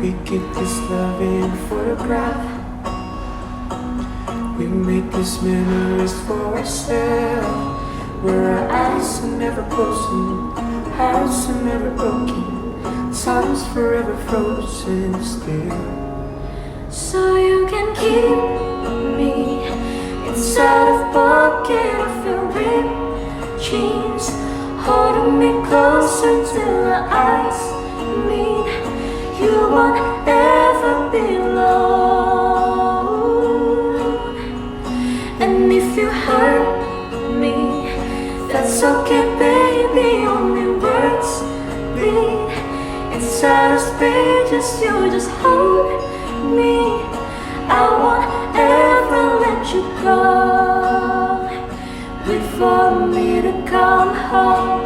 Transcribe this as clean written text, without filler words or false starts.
We get this love in a photograph. We make these memories for ourselves, where our eyes are never closing, hearts are never broken, time's forever frozen still. So you can keep me inside of pocket of your ripped jeans, holding me closer till our eyes meet. You won't ever be alone. And if you hurt me, that's okay, baby. Only words bleed inside of pages. You just hold me. I won't ever let you go. Wait for me to come home.